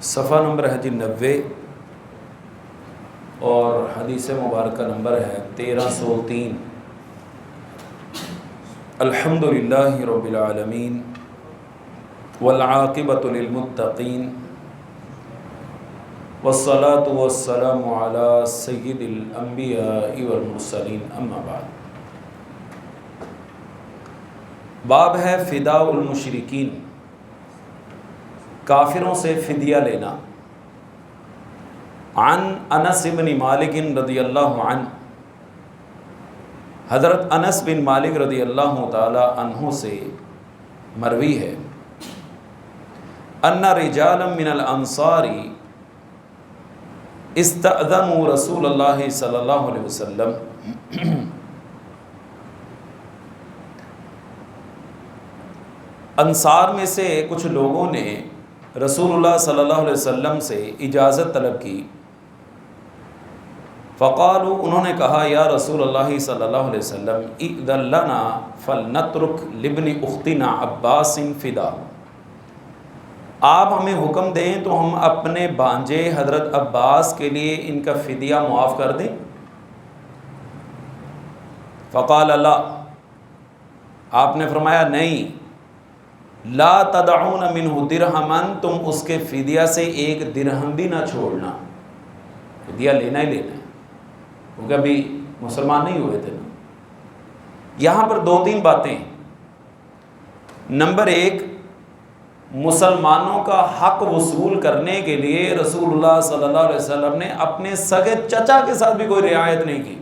صفحہ نمبر ہے 90 اور حدیث مبارکہ نمبر ہے 1303۔ الحمدللہ رب العالمین والعاقبۃ للمتقین والصلاة والسلام علی سید الانبیاء والمرسلین، اما بعد۔ باب ہے فداء المشرکین، کافروں سے فدیہ لینا۔ عن انس بن مالک رضی اللہ عنہ، حضرت انس بن مالک رضی اللہ تعالی عنہ سے مروی ہے، ان رجالا من الانصار استأذنوا رسول اللہ صلی اللہ علیہ وسلم، انصار میں سے کچھ لوگوں نے رسول اللہ صلی اللہ علیہ وسلم سے اجازت طلب کی۔ فقالوا، انہوں نے کہا، یا رسول اللہ صلی اللہ علیہ وسلم، اذن لنا فلنترک لابن اختنا عباس فدا، آپ ہمیں حکم دیں تو ہم اپنے بانجے حضرت عباس کے لیے ان کا فدیہ معاف کر دیں۔ فقال لا، آپ نے فرمایا نہیں، لا تدعون منہ درہما، تم اس کے فدیہ سے ایک درہم بھی نہ چھوڑنا، فدیہ لینا ہی لینا ہے، کیونکہ ابھی مسلمان نہیں ہوئے تھے نا۔ یہاں پر دو تین باتیں۔ نمبر ایک، مسلمانوں کا حق وصول کرنے کے لیے رسول اللہ صلی اللہ علیہ وسلم نے اپنے سگے چچا کے ساتھ بھی کوئی رعایت نہیں کی۔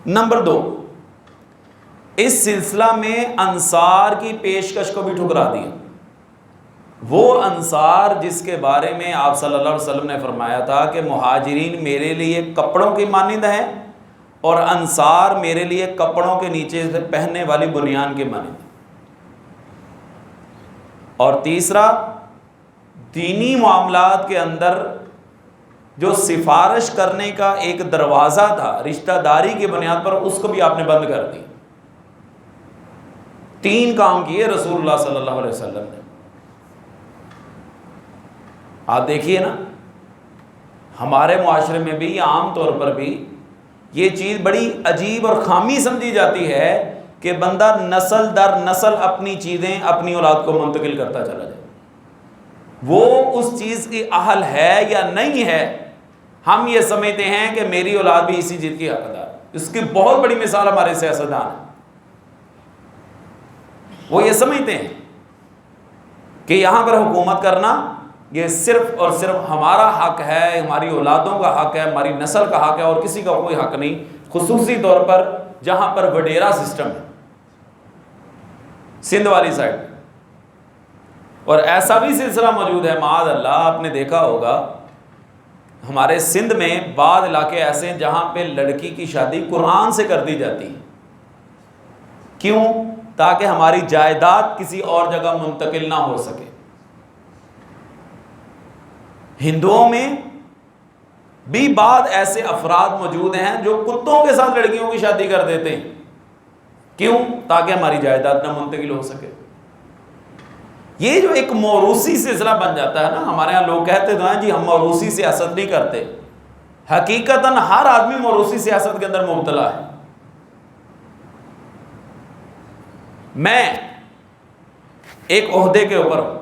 نمبر دو، اس سلسلہ میں انصار کی پیشکش کو بھی ٹھکرا دیا۔ وہ انصار جس کے بارے میں آپ صلی اللہ علیہ وسلم نے فرمایا تھا کہ مہاجرین میرے لیے کپڑوں کی مانند ہیں اور انصار میرے لیے کپڑوں کے نیچے سے پہننے والی بنیان کے مانند ہیں۔ اور تیسرا، دینی معاملات کے اندر جو سفارش کرنے کا ایک دروازہ تھا رشتہ داری کی بنیاد پر، اس کو بھی آپ نے بند کر دی۔ تین کام کیے رسول اللہ صلی اللہ علیہ وسلم نے۔ آپ دیکھیے نا، ہمارے معاشرے میں بھی عام طور پر بھی یہ چیز بڑی عجیب اور خامی سمجھی جاتی ہے کہ بندہ نسل در نسل اپنی چیزیں اپنی اولاد کو منتقل کرتا چلا جائے۔ وہ اس چیز کی اہل ہے یا نہیں ہے، ہم یہ سمجھتے ہیں کہ میری اولاد بھی اسی چیز کی حقدار ہے۔ اس کی بہت بڑی مثال ہمارے سیاستدان ہیں، وہ یہ سمجھتے ہیں کہ یہاں پر حکومت کرنا یہ صرف اور صرف ہمارا حق ہے، ہماری اولادوں کا حق ہے، ہماری نسل کا حق ہے، اور کسی کا کوئی حق نہیں، خصوصی طور پر جہاں پر وڈیرا سسٹم ہے، سندھ والی سائڈ۔ اور ایسا بھی سلسلہ موجود ہے، معاذ اللہ، آپ نے دیکھا ہوگا ہمارے سندھ میں بعض علاقے ایسے ہیں جہاں پہ لڑکی کی شادی قرآن سے کر دی جاتی ہے۔ کیوں؟ تاکہ ہماری جائیداد کسی اور جگہ منتقل نہ ہو سکے۔ ہندوؤں میں بھی بعض ایسے افراد موجود ہیں جو کتوں کے ساتھ لڑکیوں کی شادی کر دیتے ہیں۔ کیوں؟ تاکہ ہماری جائیداد نہ منتقل ہو سکے۔ یہ جو ایک موروثی سلسلہ بن جاتا ہے نا، ہمارے یہاں لوگ کہتے تو ہیں جی ہم موروثی سیاست نہیں کرتے، حقیقتاً ہر آدمی موروثی سیاست کے اندر مبتلا ہے۔ میں ایک عہدے کے اوپر ہوں،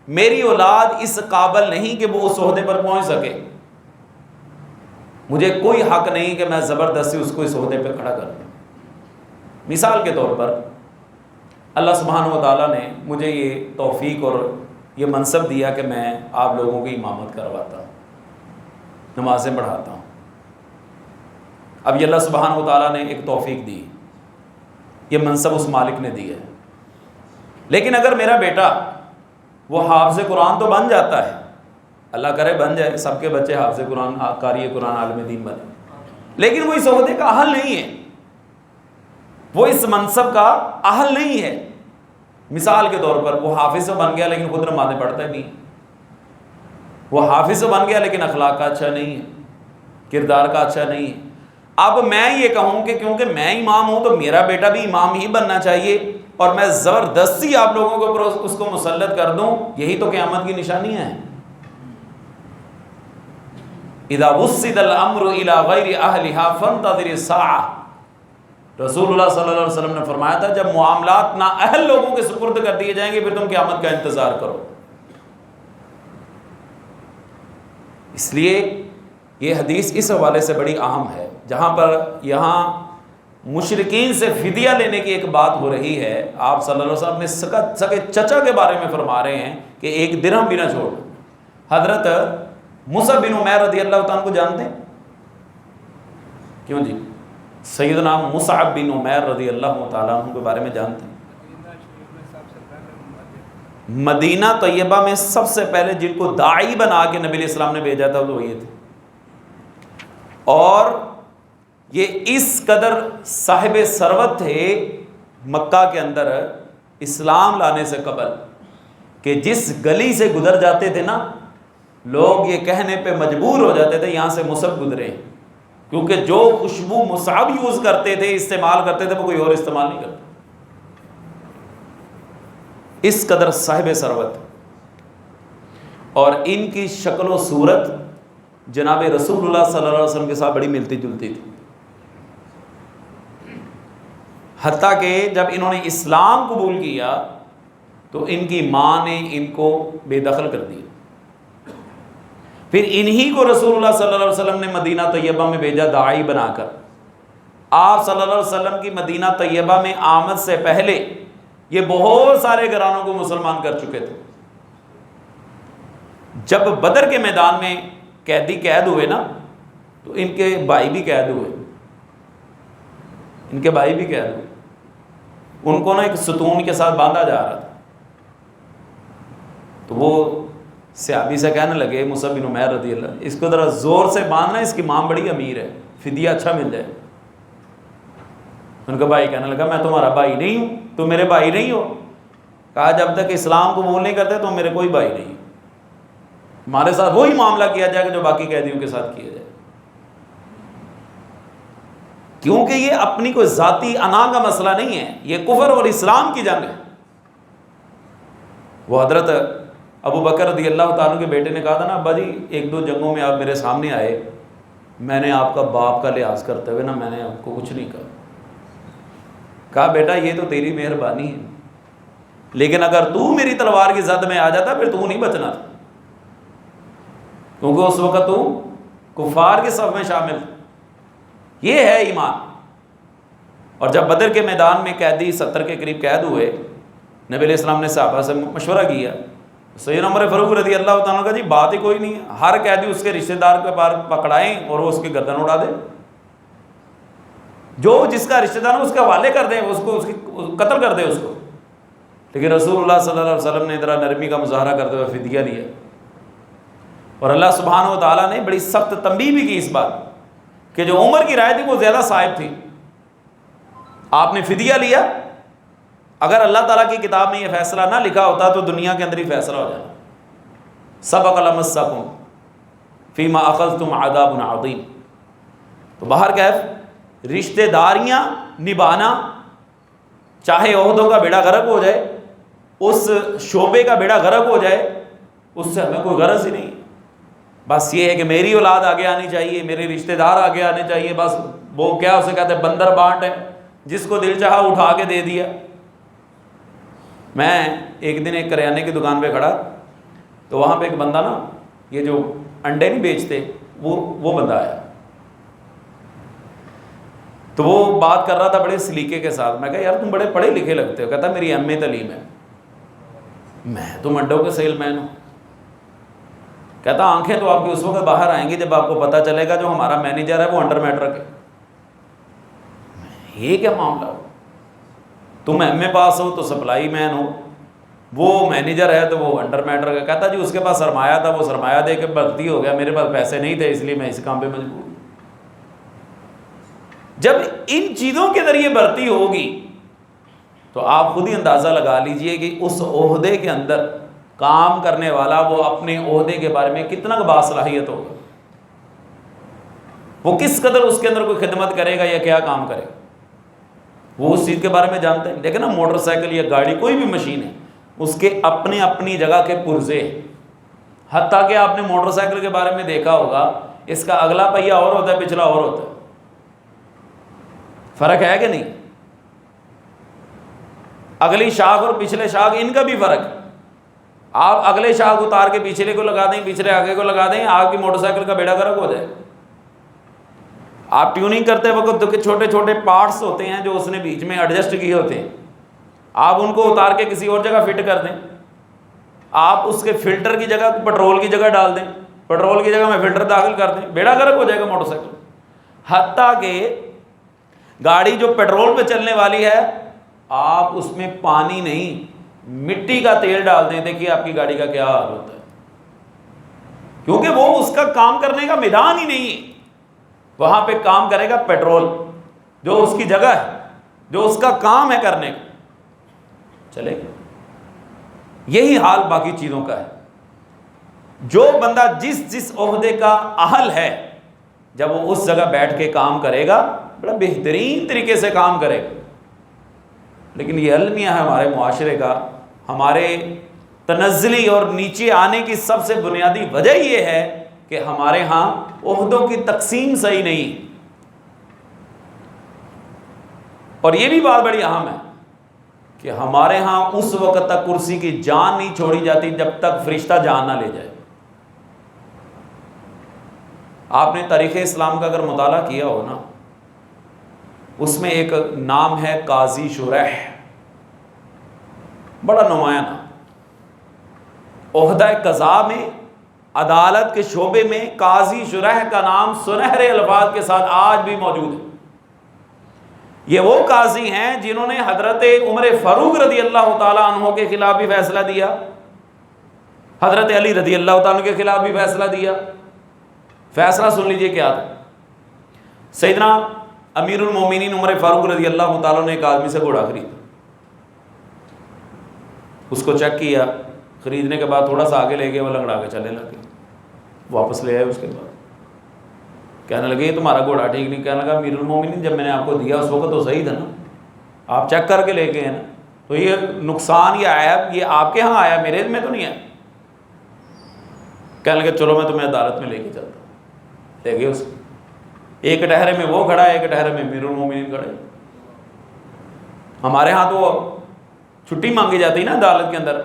میری اولاد اس قابل نہیں کہ وہ اس عہدے پر پہنچ سکے، مجھے کوئی حق نہیں کہ میں زبردستی اس کو اس عہدے پہ کھڑا کر دوں۔ مثال کے طور پر اللہ سبحانہ و تعالیٰ نے مجھے یہ توفیق اور یہ منصب دیا کہ میں آپ لوگوں کی امامت کرواتا ہوں، نمازیں پڑھاتا ہوں۔ اب یہ اللہ سبحانہ و تعالیٰ نے ایک توفیق دی، یہ منصب اس مالک نے دیا ہے۔ لیکن اگر میرا بیٹا وہ حافظ قرآن تو بن جاتا ہے، اللہ کرے بن جائے، سب کے بچے حافظ قرآن، قاری قرآن، عالم دین بنے، لیکن وہ اس عہدے کا اہل نہیں ہے، وہ اس منصب کا اہل نہیں ہے۔ مثال کے طور پر وہ حافظ تو بن گیا لیکن خود نمازیں پڑھتا ہی نہیں، وہ حافظ تو بن گیا لیکن اخلاق کا اچھا نہیں ہے، کردار کا اچھا نہیں ہے۔ اب میں یہ کہوں کہ کیونکہ میں امام ہوں تو میرا بیٹا بھی امام ہی بننا چاہیے، اور میں زبردستی آپ لوگوں کے اوپر اس کو مسلط کر دوں، یہی تو قیامت کی نشانیاں ہیں۔ اذا وسد الامر الى غیر اہلها فانتظر الساعة، رسول اللہ صلی اللہ علیہ وسلم نے فرمایا تھا جب معاملات نااہل لوگوں کے سپرد کر دیے جائیں گے پھر تم قیامت کا انتظار کرو۔ اس لیے یہ حدیث اس حوالے سے بڑی اہم ہے، جہاں پر یہاں مشرکین سے فدیہ لینے کی ایک بات ہو رہی ہے، آپ صلی اللہ علیہ وسلم اپنے سگے چچا کے بارے میں فرما رہے ہیں کہ ایک درہم بھی نہ چھوڑ۔ حضرت مصعب بن عمیر رضی اللہ تعالیٰ کو جانتے ہیں؟ کیوں جی؟ سیدنا مصعب بن عمیر رضی اللہ تعالیٰ عنہ کے بارے میں جانتے ہیں؟ مدینہ طیبہ میں سب سے پہلے جن کو داعی بنا کے نبی علیہ السلام نے بھیجا تھا وہ یہ تھے، اور یہ اس قدر صاحب ثروت تھے مکہ کے اندر اسلام لانے سے قبل کہ جس گلی سے گزر جاتے تھے نا لوگ یہ کہنے پہ مجبور ہو جاتے تھے یہاں سے مصعب گزرے، کیونکہ جو خوشبو مصعب یوز کرتے تھے استعمال کرتے تھے وہ کوئی اور استعمال نہیں کرتا، اس قدر صاحب ثروت۔ اور ان کی شکل و صورت جناب رسول اللہ صلی اللہ علیہ وسلم کے ساتھ بڑی ملتی جلتی تھی، حتیٰ کہ جب انہوں نے اسلام قبول کیا تو ان کی ماں نے ان کو بے دخل کر دیا، پھر انہی کو رسول اللہ صلی اللہ علیہ وسلم نے مدینہ طیبہ میں بھیجا داعی بنا کر۔ آپ صلی اللہ علیہ وسلم کی مدینہ طیبہ میں آمد سے پہلے یہ بہت سارے گھرانوں کو مسلمان کر چکے تھے۔ جب بدر کے میدان میں قیدی قید ہوئے نا تو ان کے بھائی بھی قید ہوئے، ان کے بھائی بھی قید ہوئے، ان کو نا ایک ستون کے ساتھ باندھا جا رہا تھا، تو وہ صحابی سے کہنے لگے مصعب بن عمیر رضی اللہ، اس کو ذرا زور سے باندھنا، اس کی ماں بڑی امیر ہے، فدیہ اچھا مل جائے۔ ان کا بھائی کہنے لگا میں تمہارا بھائی نہیں ہوں، تم میرے بھائی نہیں ہو۔ کہا جب تک اسلام قبول نہیں کرتے تو میرے کوئی بھائی نہیں، ہمارے ساتھ وہی معاملہ کیا جائے گا جو باقی قیدیوں کے ساتھ کیا جائے، کیونکہ یہ اپنی کوئی ذاتی انا کا مسئلہ نہیں ہے، یہ کفر اور اسلام کی جنگ ہے۔ وہ حضرت ابو بکر رضی اللہ تعالیٰ کے بیٹے نے کہا تھا نا ابا جی ایک دو جنگوں میں آپ میرے سامنے آئے، میں نے آپ کا باپ کا لحاظ کرتے ہوئے نا میں نے آپ کو کچھ نہیں کہا۔ کہا بیٹا یہ تو تیری مہربانی ہے، لیکن اگر تو میری تلوار کی زد میں آ جاتا پھر تو نہیں بچنا تھا، کیونکہ اس وقت تو کفار کے صف میں شامل تھا۔ یہ ہے ایمان۔ اور جب بدر کے میدان میں قیدی 70 کے قریب قید ہوئے، نبی علیہ السلام نے صحابہ سے مشورہ کیا، سیدنا عمر فاروق رضی اللہ تعالیٰ کا جی بات ہی کوئی نہیں ہے، ہر قیدی اس کے رشتہ دار کے پار پکڑائیں اور وہ اس کی گردن اڑا دے، جو جس کا رشتہ دار اس کے حوالے کر دیں، اس کو اس کی قتل کر دے اس کو۔ لیکن رسول اللہ صلی اللہ علیہ وسلم نے ذرا نرمی کا مظاہرہ کرتے ہوئے فدیہ دیا، اور اللہ سبحانہ و تعالیٰ نے بڑی سخت تنبیہ بھی کی اس بات کہ جو عمر کی رائے تھی وہ زیادہ صائب تھی، آپ نے فدیہ لیا، اگر اللہ تعالیٰ کی کتاب میں یہ فیصلہ نہ لکھا ہوتا تو دنیا کے اندر ہی فیصلہ ہو جاتا، سبق لمسکم فیما اخذتم عذاب عظیم۔ تو بہرکیف رشتہ داریاں نبھانا، چاہے عہدوں کا بیڑا غرق ہو جائے، اس شعبے کا بیڑا غرق ہو جائے، اس سے ہمیں کوئی غرض ہی نہیں، بس یہ ہے کہ میری اولاد آگے آنی چاہیے، میرے رشتہ دار آگے آنے چاہیے، بس وہ کیا اسے کہتے ہیں بندر بانٹ ہے، جس کو دل چاہا اٹھا کے دے دیا۔ میں ایک دن ایک کریانے کی دکان پہ کھڑا تو وہاں پہ ایک بندہ نا یہ جو انڈے نہیں بیچتے وہ بندہ آیا، تو وہ بات کر رہا تھا بڑے سلیقے کے ساتھ۔ میں کہا یار تم بڑے پڑھے لکھے لگتے ہو۔ کہتا میری ایم اے تعلیم ہے۔ میں تو انڈوں کے سیل مین ہوں۔ کہتا آنکھیں تو آپ کی اس وقت باہر آئیں گی جب آپ کو پتہ چلے گا جو ہمارا مینیجر ہے وہ انڈر میٹرک ہے۔ یہ کیا معاملہ ہو، تم ایم اے پاس ہو تو سپلائی مین ہو، وہ مینیجر ہے تو وہ انڈر میٹرک ہے۔ کہتا جی اس کے پاس سرمایہ تھا، وہ سرمایہ دے کے بھرتی ہو گیا، میرے پاس پیسے نہیں تھے اس لیے میں اس کام پہ مجبور ہوں۔ جب ان چیزوں کے ذریعے بھرتی ہوگی تو آپ خود ہی اندازہ لگا لیجئے کہ اس عہدے کے اندر کام کرنے والا وہ اپنے عہدے کے بارے میں کتنا باصلاحیت ہوگا، وہ کس قدر اس کے اندر کوئی خدمت کرے گا یا کیا کام کرے گا۔ وہ اس چیز کے بارے میں جانتے ہیں. لیکن نا موٹر سائیکل یا گاڑی کوئی بھی مشین ہے اس کے اپنے اپنی جگہ کے پرزے، حتیٰ کہ آپ نے موٹر سائیکل کے بارے میں دیکھا ہوگا اس کا اگلا پہیہ اور ہوتا ہے پچھلا اور ہوتا ہے. فرق ہے کہ نہیں؟ اگلی شاخ اور پچھلے شاخ ان کا بھی فرق ہے. آپ اگلے شاخ اتار کے پچھلے کو لگا دیں، پچھلے آگے کو لگا دیں، آپ کی موٹر سائیکل کا بیڑا غرق ہو جائے. آپ ٹیوننگ کرتے وقت چھوٹے چھوٹے پارٹس ہوتے ہیں جو اس نے بیچ میں ایڈجسٹ کیے ہوتے ہیں، آپ ان کو اتار کے کسی اور جگہ فٹ کر دیں. آپ اس کے فلٹر کی جگہ پٹرول کی جگہ ڈال دیں، پٹرول کی جگہ میں فلٹر داخل کر دیں، بیڑا غرق ہو جائے گا موٹر سائیکل. حتیٰ کہ گاڑی جو پیٹرول پہ چلنے والی ہے آپ اس میں پانی نہیں مٹی کا تیل ڈال دیں، دیکھیے آپ کی گاڑی کا کیا حال ہوتا ہے. کیونکہ وہ اس کا کام کرنے کا میدان ہی نہیں ہے. وہاں پہ کام کرے گا پیٹرول جو اس کی جگہ ہے، جو اس کا کام ہے کرنے کا، چلے گا. یہی حال باقی چیزوں کا ہے. جو بندہ جس عہدے کا اہل ہے جب وہ اس جگہ بیٹھ کے کام کرے گا بڑا بہترین طریقے سے کام کرے گا. لیکن یہ المیہ ہے ہمارے معاشرے کا. ہمارے تنزلی اور نیچے آنے کی سب سے بنیادی وجہ یہ ہے کہ ہمارے ہاں عہدوں کی تقسیم صحیح نہیں. اور یہ بھی بات بڑی اہم ہے کہ ہمارے ہاں اس وقت تک کرسی کی جان نہیں چھوڑی جاتی جب تک فرشتہ جان نہ لے جائے. آپ نے تاریخ اسلام کا اگر مطالعہ کیا ہو نا، اس میں ایک نام ہے قاضی شریح، بڑا نمایاں نام. عہدہ قضاء میں، عدالت کے شعبے میں قاضی شریح کا نام سنہرے الفاظ کے ساتھ آج بھی موجود ہے. یہ وہ قاضی ہیں جنہوں نے حضرت عمر فاروق رضی اللہ تعالیٰ عنہ کے خلاف بھی فیصلہ دیا، حضرت علی رضی اللہ تعالیٰ عنہ کے خلاف بھی فیصلہ دیا. فیصلہ سن لیجئے کیا تھا. سیدنا امیر المومنین عمر فاروق رضی اللہ تعالیٰ نے ایک آدمی سے گھوڑا خریدا. اس کو چیک کیا، خریدنے کے بعد تھوڑا سا آگے لے گئے، وہ لنگڑا کے چلنے لگے. واپس لے آئے. اس کے بعد کہنے لگے یہ تمہارا گھوڑا ٹھیک نہیں. کہنے لگا امیر المومنین جب میں نے آپ کو دیا اس وقت تو صحیح تھا نا، آپ چیک کر کے لے گئے ہیں نا، تو یہ نقصان یا عیب یہ آپ کے ہاں آیا، میرے میں تو نہیں آیا. کہنے لگے چلو میں تمہیں عدالت میں لے کے چلتا ہوں. لے گئے اس کو. ایک ٹہرے میں وہ کھڑا ہے، ایک ٹہرے میں امیر المومنین کھڑے. ہمارے ہاں تو چھٹی مانگی جاتی نا عدالت کے اندر،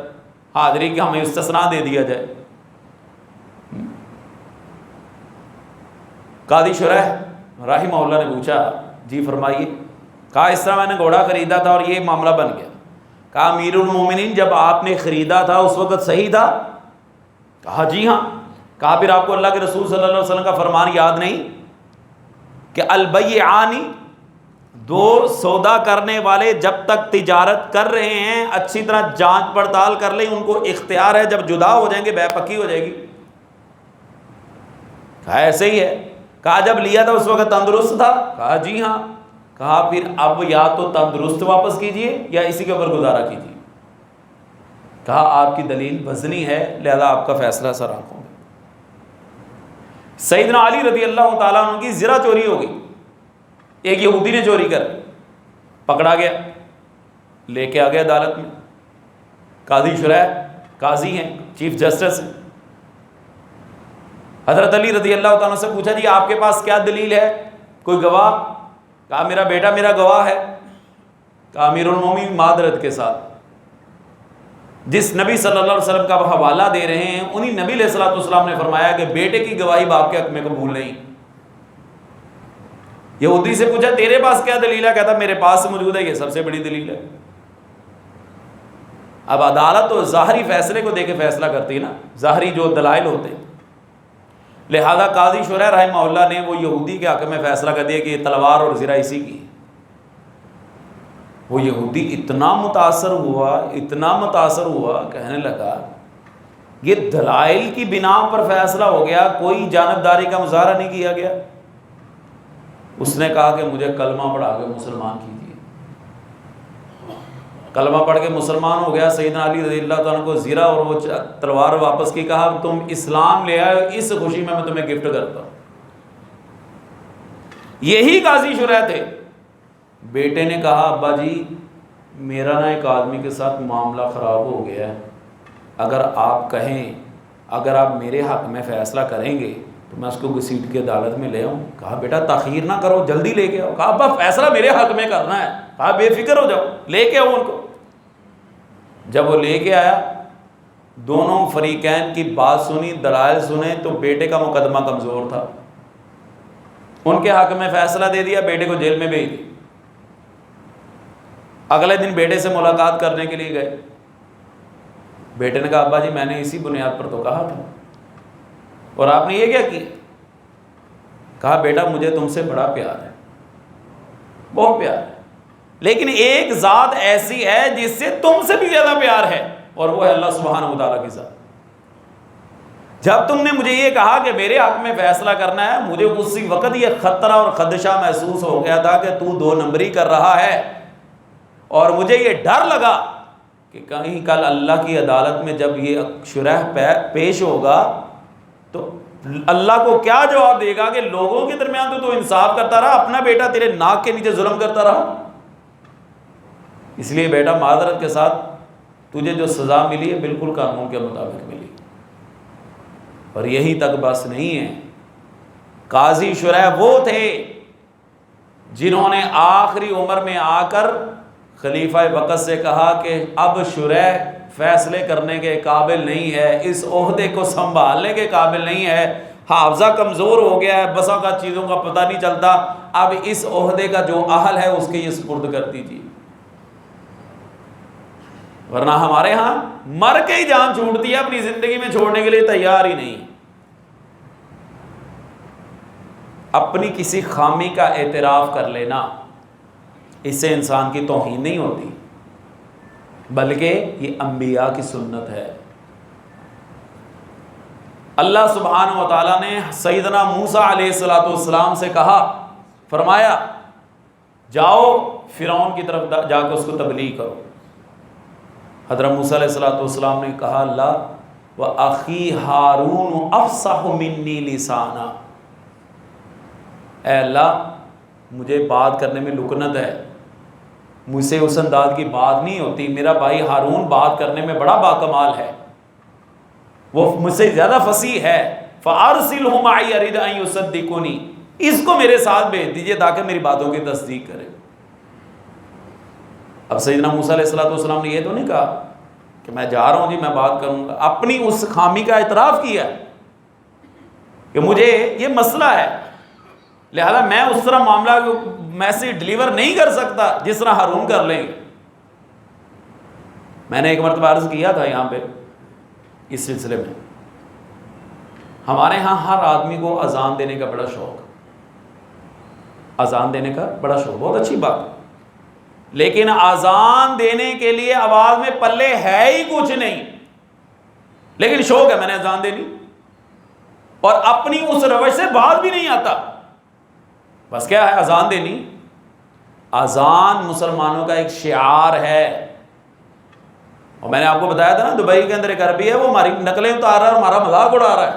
حاضری کی ہمیں استثناء دے دیا جائے. قاضی شریح رحمہ اللہ نے پوچھا جی فرمائیے. کہا اس طرح میں نے گھوڑا خریدا تھا اور یہ معاملہ بن گیا. کہا امیر المومنین جب آپ نے خریدا تھا اس وقت صحیح تھا؟ کہا جی ہاں. کہا پھر آپ کو اللہ کے رسول صلی اللہ علیہ وسلم کا فرمان یاد نہیں کہ البیعانی، دو سودا کرنے والے جب تک تجارت کر رہے ہیں اچھی طرح جانچ پڑتال کر لیں، ان کو اختیار ہے جب جدا ہو جائیں گے بے پکی ہو جائے گی. کہا ایسے ہی ہے. کہا جب لیا تھا اس وقت تندرست تھا؟ کہا جی ہاں. کہا پھر اب یا تو تندرست واپس کیجئے یا اسی کے اوپر گزارا کیجئے. کہا آپ کی دلیل وزنی ہے لہذا آپ کا فیصلہ سر آنکھوں میں. سیدنا علی رضی اللہ تعالیٰ عنہ کی زرہ چوری ہو گئی. ایک یہودی نے چوری کر پکڑا گیا، لے کے آ گیا عدالت میں. قاضی شریح قاضی ہیں، چیف جسٹس ہیں. حضرت علی رضی اللہ تعالیٰ سے پوچھا جی آپ کے پاس کیا دلیل ہے، کوئی گواہ؟ کہا میرا بیٹا میرا گواہ ہے. کہا امیر المومنین معذرت کے ساتھ جس نبی صلی اللہ علیہ وسلم کا حوالہ دے رہے ہیں انہی نبی علیہ الصلوۃ والسلام نے فرمایا کہ بیٹے کی گواہی باپ کے حق میں قبول نہیں. یہودی سے پوچھا تیرے پاس کیا دلیل ہے؟ کہتا میرے پاس موجود ہے، یہ سب سے بڑی دلیل ہے. اب عدالت تو ظاہری فیصلے کو دے کے فیصلہ کرتی ہے نا، ظاہری جو دلائل ہوتے ہیں. لہذا قاضی شریح رحمہ اللہ نے وہ یہودی کے حق میں فیصلہ کر دیا کہ یہ تلوار اور زرہ اسی کی. وہ یہودی اتنا متاثر ہوا کہنے لگا یہ دلائل کی بنا پر فیصلہ ہو گیا، کوئی جانبداری کا مظاہرہ نہیں کیا گیا. اس نے کہا کہ مجھے کلمہ پڑھا کے مسلمان کیجیے. کلمہ پڑھ کے مسلمان ہو گیا. سیدنا علی رضی اللہ تعالیٰ کو زرہ اور وہ تلوار واپس کی. کہا تم اسلام لے آئے، اس خوشی میں تمہیں گفٹ کرتا ہوں. یہی قاضی شریح تھے بیٹے نے کہا ابا جی میرا نا ایک آدمی کے ساتھ معاملہ خراب ہو گیا ہے، اگر آپ کہیں، اگر آپ میرے حق میں فیصلہ کریں گے تو میں اس کو گھسیٹ کے عدالت میں لے آؤں۔ کہا بیٹا تاخیر نہ کرو، جلدی لے کے آؤ۔ کہا ابا فیصلہ میرے حق میں کرنا ہے۔ کہا بے فکر ہو جاؤ، لے کے آؤ ان کو۔ جب وہ لے کے آیا، دونوں فریقین کی بات سنی، دلائل سنے، تو بیٹے کا مقدمہ کمزور تھا، ان کے حق میں فیصلہ دے دیا، بیٹے کو جیل میں بھیج دیا۔ اگلے دن بیٹے سے ملاقات کرنے کے لیے گئے۔ بیٹے نے کہا ابا جی میں نے اسی بنیاد پر تو کہا تھا، اور آپ نے یہ کیا کیا؟ کہا بیٹا مجھے تم سے بڑا پیار ہے، بہت پیار ہے، لیکن ایک ذات ایسی ہے جس سے تم سے بھی زیادہ پیار ہے، اور وہ ہے اللہ سبحانہ و تعالیٰ کی ذات۔ جب تم نے مجھے یہ کہا کہ میرے حق میں فیصلہ کرنا ہے، مجھے اسی وقت یہ خطرہ اور خدشہ محسوس ہو گیا تھا کہ تو دو نمبری کر رہا ہے، اور مجھے یہ ڈر لگا کہ کہیں کل اللہ کی عدالت میں جب یہ شرح پیش ہوگا تو اللہ کو کیا جواب دے گا کہ لوگوں کے درمیان تو انصاف کرتا رہا، اپنا بیٹا تیرے ناک کے نیچے ظلم کرتا رہا۔ اس لیے بیٹا معذرت کے ساتھ تجھے جو سزا ملی ہے بالکل قانون کے مطابق ملی۔ اور یہی تک بس نہیں ہے، قاضی شرح وہ تھے جنہوں نے آخری عمر میں آ کر خلیفہ وقت سے کہا کہ اب شرح فیصلے کرنے کے قابل نہیں ہے، اس عہدے کو سنبھالنے کے قابل نہیں ہے، حافظہ کمزور ہو گیا ہے، بسا کا چیزوں کا پتہ نہیں چلتا، اب اس عہدے کا جو اہل ہے اس کے یہ سپرد کر دیجیے۔ ورنہ ہمارے ہاں مر کے ہی جان چھوڑتی ہے، اپنی زندگی میں چھوڑنے کے لیے تیار ہی نہیں۔ اپنی کسی خامی کا اعتراف کر لینا، اس سے انسان کی توہین نہیں ہوتی، بلکہ یہ انبیاء کی سنت ہے۔ اللہ سبحانہ و تعالیٰ نے سیدنا موسیٰ علیہ السلام سے کہا، فرمایا جاؤ فرعون کی طرف جا کے اس کو تبلیغ کرو۔ حضرت موسیٰ علیہ السلام نے کہا اللہ وَأَخِي هَارُونُ أَفْصَحُ مِنِّي لِسَانًا، اے اللہ مجھے بات کرنے میں لکنت ہے، مجھ سے اس انداز کی بات نہیں ہوتی، میرا بھائی ہارون بات کرنے میں بڑا باکمال ہے، وہ مجھ سے زیادہ فصیح ہے، فَأَرْسِلْهُ مَعِيَ يَرِدْ أَن يُصَدِّقُونِي، اس کو میرے ساتھ بھیج دیجئے تاکہ میری باتوں کی تصدیق کرے۔ اب سیدنا موسیٰ علیہ السلام نے یہ تو نہیں کہا کہ میں جا رہا ہوں جی میں بات کروں گا، اپنی اس خامی کا اعتراف کیا کہ مجھے یہ مسئلہ ہے، لہذا میں اس طرح معاملہ میں سے ڈیلیور نہیں کر سکتا جس طرح ہارون کر لیں گے۔ میں نے ایک مرتبہ عرض کیا تھا یہاں پہ اس سلسلے میں، ہمارے ہاں ہر آدمی کو اذان دینے کا بڑا شوق، اذان دینے کا بڑا شوق، بہت اچھی بات ہے، لیکن اذان دینے کے لیے آواز میں پلے ہے ہی کچھ نہیں، لیکن شوق ہے میں نے اذان دینی، اور اپنی اس روش سے باز بھی نہیں آتا، بس کیا ہے اذان دینی۔ اذان مسلمانوں کا ایک شعار ہے، اور میں نے آپ کو بتایا تھا نا دبئی کے اندر ایک عربی ہے، وہ ہماری نقلیں اتار رہا ہے اور ہمارا مذاق اڑا رہا ہے،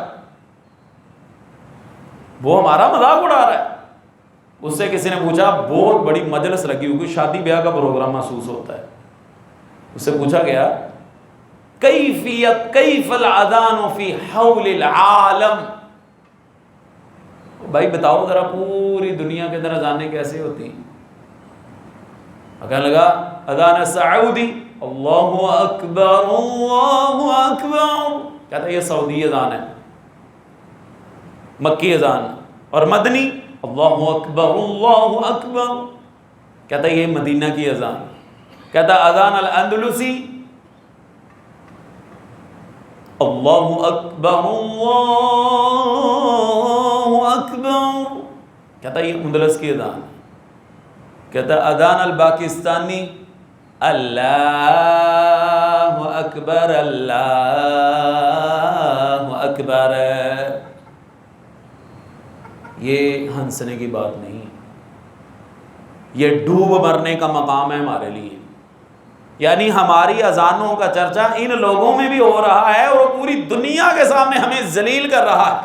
وہ ہمارا مذاق اڑا رہا ہے۔ اس سے کسی نے پوچھا، بہت بڑی مجلس لگی ہوئی، کوئی شادی بیاہ کا پروگرام محسوس ہوتا ہے، اس سے پوچھا گیا کیف الاذان فی حول العالم، بھائی بتاؤ ذرا پوری دنیا کے اندر اذانیں کیسے ہوتی ہیں؟ کہنے لگا اذان سعودی، اللہ اکبر اللہ اکبر، کہتا ہے یہ سعودی اذان ہے، مکی اذان، اور مدنی اللہ اکبر اللہ اکبر، کہتا ہے یہ مدینہ کی اذان، کہتا ہے اذان الاندلسی اللہ اکبر اللہ اکبر، کہتا ہے یہ اندلس کی اذان، کہتا ہے اذان الپاکستانی اللہ اکبر اللہ اکبر۔ یہ ہنسنے کی بات نہیں، یہ ڈوب مرنے کا مقام ہے ہمارے لیے، یعنی ہماری اذانوں کا چرچا ان لوگوں میں بھی ہو رہا ہے، اور پوری دنیا کے سامنے ہمیں ذلیل کر رہا ہے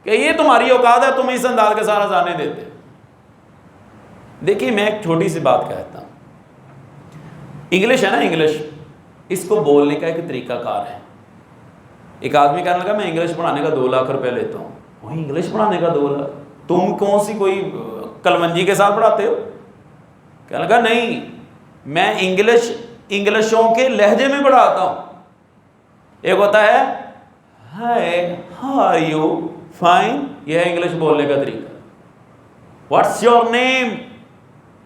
کہ یہ تمہاری اوقات ہے، تم اس انداز کے ساتھ اذانیں دیتے۔ دیکھیے میں ایک چھوٹی سی بات کہتا ہوں، انگلش ہے نا، انگلش اس کو بولنے کا ایک طریقہ کار ہے. ایک آدمی کہنے لگا میں انگلش پڑھانے کا 2 لاکھ روپے لیتا ہوں. وہی انگلش پڑھانے کا 2 لاکھ؟ تم کون سی کوئی کلمنجی کے ساتھ پڑھاتے ہو؟ کہنے لگا نہیں، میں انگلشوں کے لہجے میں پڑھاتا ہوں. ایک ہوتا ہے ہائے ہاؤ آر یو، فائن، یہ ہے انگلش بولنے کا طریقہ. واٹس یور نیم،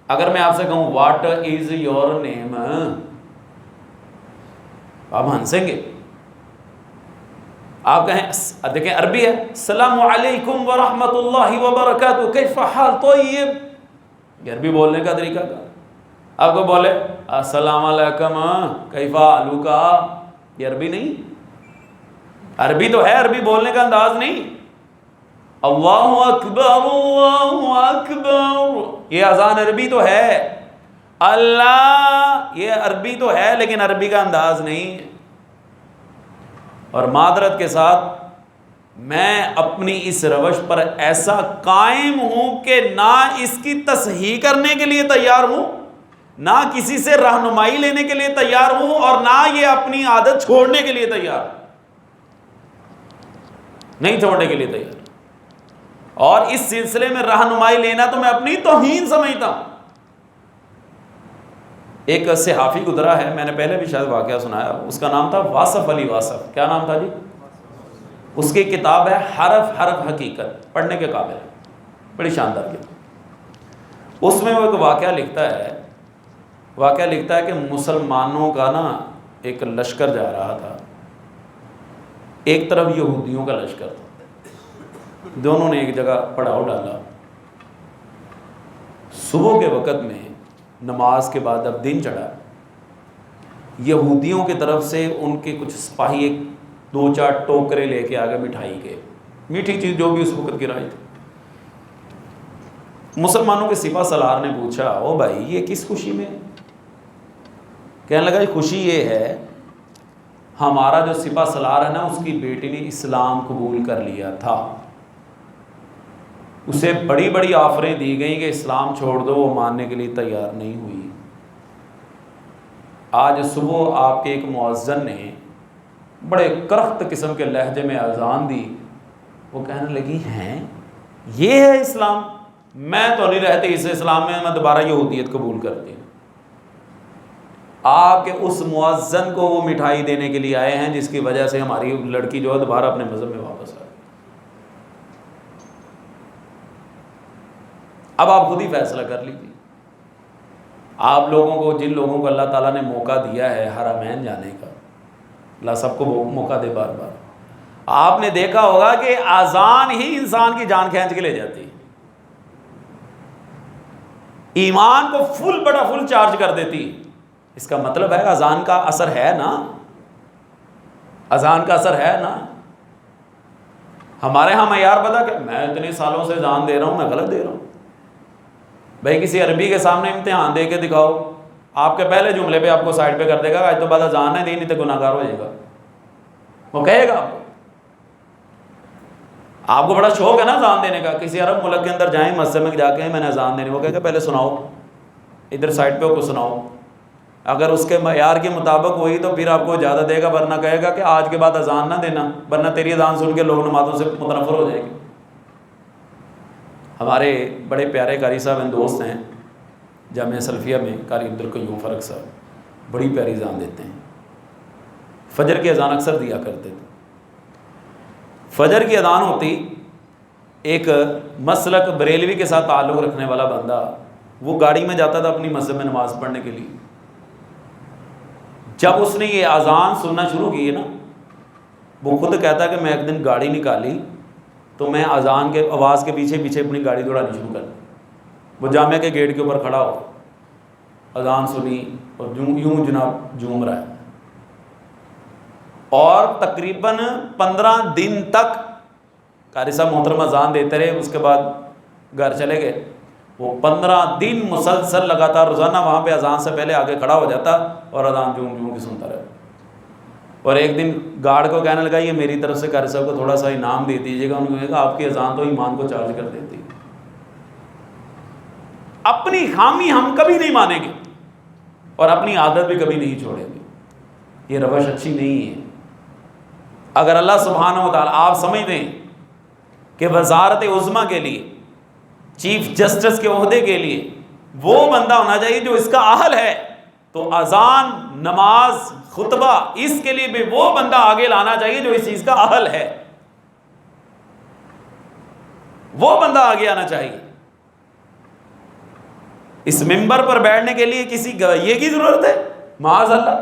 اگر میں آپ سے کہوں واٹ از یور نیم آپ ہنسیں گے. آپ کہیں دیکھیں عربی ہے السلام علیکم ورحمۃ اللہ وبرکاتہ کیف حال طیب، یہ عربی بولنے کا طریقہ تھا. آپ کو بولے السلام علیکم کیف حالک، یہ عربی نہیں. عربی تو ہے، عربی بولنے کا انداز نہیں. اللہ اکبر اللہ اکبر، یہ اذان عربی تو ہے. اللہ، یہ عربی تو ہے لیکن عربی کا انداز نہیں. اور معذرت کے ساتھ میں اپنی اس روش پر ایسا قائم ہوں کہ نہ اس کی تصحیح کرنے کے لیے تیار ہوں، نہ کسی سے رہنمائی لینے کے لیے تیار ہوں، اور نہ یہ اپنی عادت چھوڑنے کے لیے تیار ہوں، نہیں چھوڑنے کے لیے تیار. اور اس سلسلے میں رہنمائی لینا تو میں اپنی توہین سمجھتا ہوں. ایک صحافی گزرا ہے، میں نے پہلے بھی شاید واقعہ سنایا، اس کا نام تھا واصف علی واصف. کیا نام تھا جی؟ اس کی کتاب ہے حرف حرف حقیقت، پڑھنے کے قابل ہے، بڑی شاندار کتاب. اس میں وہ ایک واقعہ لکھتا ہے کہ مسلمانوں کا نا ایک لشکر جا رہا تھا، ایک طرف یہودیوں کا لشکر تھا، دونوں نے ایک جگہ پڑاؤ ڈالا. صبح کے وقت میں نماز کے بعد اب دن چڑھا، یہودیوں کی طرف سے ان کے کچھ سپاہی ایک 2-4 ٹوکرے لے کے آگے مٹھائی کے، میٹھی چیز جو بھی اس وقت کی رائے تھی. مسلمانوں کے سپہ سالار نے پوچھا او بھائی یہ کس خوشی میں؟ کہنے لگا یہ خوشی یہ ہے ہمارا جو سپہ سالار ہے نا اس کی بیٹی نے اسلام قبول کر لیا تھا، اسے بڑی بڑی آفریں دی گئیں کہ اسلام چھوڑ دو، وہ ماننے کے لیے تیار نہیں ہوئی. آج صبح آپ کے ایک مؤذن نے بڑے کرخت قسم کے لہجے میں اذان دی، وہ کہنے لگی ہیں یہ ہے اسلام، میں تو نہیں رہتی اس اسلام میں دوبارہ یہودیت قبول کرتی ہوں. آپ کے اس مؤذن کو وہ مٹھائی دینے کے لیے آئے ہیں جس کی وجہ سے ہماری لڑکی جو ہے دوبارہ اپنے مذہب میں واپس آئے. اب آپ خود ہی فیصلہ کر لیجیے. آپ لوگوں کو، جن لوگوں کو اللہ تعالیٰ نے موقع دیا ہے حرمین جانے کا، اللہ سب کو موقع دے بار بار. آپ نے دیکھا ہوگا کہ اذان ہی انسان کی جان کھینچ کے لے جاتی ہے، ایمان کو فل بڑا فل چارج کر دیتی. اس کا مطلب ہے اذان کا اثر ہے نا، اذان کا اثر ہے نا. ہمارے ہاں معیار پتہ کہ میں اتنے سالوں سے اذان دے رہا ہوں، میں غلط دے رہا ہوں. بھائی کسی عربی کے سامنے امتحان دے کے دکھاؤ، آپ کے پہلے جملے پہ آپ کو سائڈ پہ کر دے گا آج تو بعد اذان ہے نہیں تو گناہ گار ہو جائے گا، وہ کہے گا. آپ کو بڑا شوق ہے نا اذان دینے کا، کسی عرب ملک کے اندر جائیں مسجد میں جا کے میں نے اذان دینی، وہ کہے گا پہلے سناؤ ادھر سائڈ پہ کو سناؤ. اگر اس کے معیار کے مطابق ہوئی تو پھر آپ کو اجازت دے گا، ورنہ کہے گا کہ آج کے بعد اذان نہ دینا، ورنہ تیری اذان سن کے لوگ نمازوں سے متنفر ہو جائیں گے. ہمارے بڑے پیارے قاری صاحب دوست ہیں جامعہ سلفیہ میں، قاری عبدالقیوم فرق صاحب، بڑی پیاری اذان دیتے ہیں. فجر کی اذان اکثر دیا کرتے تھے. فجر کی اذان ہوتی، ایک مسلک بریلوی کے ساتھ تعلق رکھنے والا بندہ وہ گاڑی میں جاتا تھا اپنی مسجد میں نماز پڑھنے کے لیے. جب اس نے یہ اذان سننا شروع کی ہے نا، وہ خود کہتا ہے کہ میں ایک دن گاڑی نکالی تو میں اذان کے آواز کے پیچھے پیچھے اپنی گاڑی دوڑانی شروع کر دی. وہ جامعہ کے گیٹ کے اوپر کھڑا ہو، اذان سنی اور یوں جناب جھوم رہا ہے. اور تقریباً 15 دن تک قاری صاحب محترم اذان دیتے رہے، اس کے بعد گھر چلے گئے. وہ 15 دن مسلسل لگاتار روزانہ وہاں پہ اذان سے پہلے آگے کھڑا ہو جاتا اور اذان جھوم جھوم کے سنتا رہتا. اور ایک دن گارڈ کو کہنے لگا یہ میری طرف سے قاری صاحب کو تھوڑا سا انعام دے دیجیے گا. انہوں نے کہا آپ کی اذان تو ایمان کو چارج کر دیتی. اپنی خامی ہم کبھی نہیں مانیں گے اور اپنی عادت بھی کبھی نہیں چھوڑیں گے. یہ روش اچھی نہیں ہے. اگر اللہ سبحانہ و تعالیٰ, آپ سمجھتے ہیں کہ وزارت عظمیٰ کے لیے, چیف جسٹس کے عہدے کے لیے وہ بندہ ہونا چاہیے جو اس کا اہل ہے, تو اذان, نماز, خطبہ, اس کے لیے بھی وہ بندہ آگے لانا چاہیے جو اس چیز کا اہل ہے. وہ بندہ آگے آنا چاہیے. اس منبر پر بیٹھنے کے لیے کسی یہ کی ضرورت ہے؟ معاذ اللہ.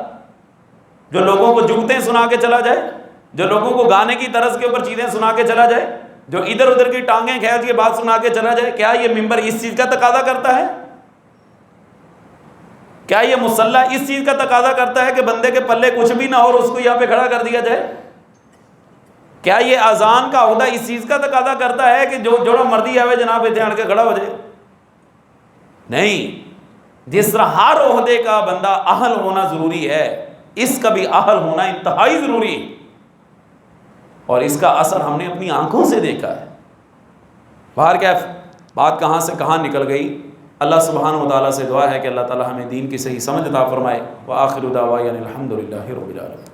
جو لوگوں کو جگتیں سنا کے چلا جائے, جو لوگوں کو گانے کی طرز کے اوپر چیزیں سنا کے چلا جائے, جو ادھر ادھر کی ٹانگیں کھینچ کے بات سنا کے چلا جائے, کیا یہ منبر اس چیز کا تقاضا کرتا ہے؟ کیا یہ مصلی اس چیز کا تقاضا کرتا ہے کہ بندے کے پلے کچھ بھی نہ ہو اور اس کو یہاں پہ کھڑا کر دیا جائے؟ کیا یہ اذان کا عہدہ اس چیز کا تقاضا کرتا ہے کہ جو مرضی آوے جناب اتنے آن کے کھڑا ہو جائے؟ نہیں. جس طرح ہر عہدے کا بندہ اہل ہونا ضروری ہے, اس کا بھی اہل ہونا انتہائی ضروری ہے, اور اس کا اثر ہم نے اپنی آنکھوں سے دیکھا ہے. باہر کیا بات کہاں سے کہاں نکل گئی. اللہ سبحانہ و تعالیٰ سے دعا ہے کہ اللہ تعالیٰ ہمیں دین کی صحیح سمجھ عطا فرمائے. وآخر دعوانا الحمد للہ رب العالمین.